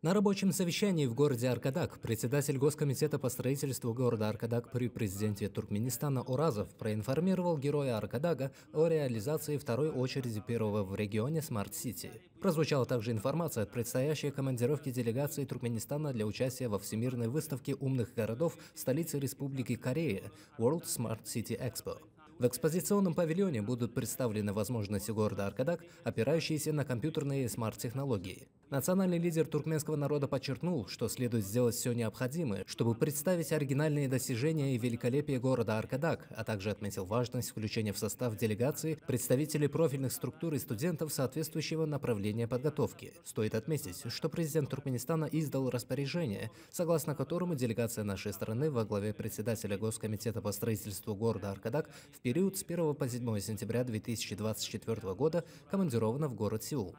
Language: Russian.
На рабочем совещании в городе Аркадак председатель Госкомитета по строительству города Аркадак при президенте Туркменистана Оразов проинформировал героя Аркадага о реализации второй очереди первого в регионе Смарт-Сити. Прозвучала также информация от предстоящей командировки делегации Туркменистана для участия во Всемирной выставке умных городов в столице Республики Корея World Smart City Expo. В экспозиционном павильоне будут представлены возможности города Аркадак, опирающиеся на компьютерные смарт-технологии. Национальный лидер туркменского народа подчеркнул, что следует сделать все необходимое, чтобы представить оригинальные достижения и великолепие города Аркадак, а также отметил важность включения в состав делегации представителей профильных структур и студентов соответствующего направления подготовки. Стоит отметить, что президент Туркменистана издал распоряжение, согласно которому делегация нашей страны во главе председателя Госкомитета по строительству города Аркадак в период с 1 по 7 сентября 2024 года командирована в город Сеул.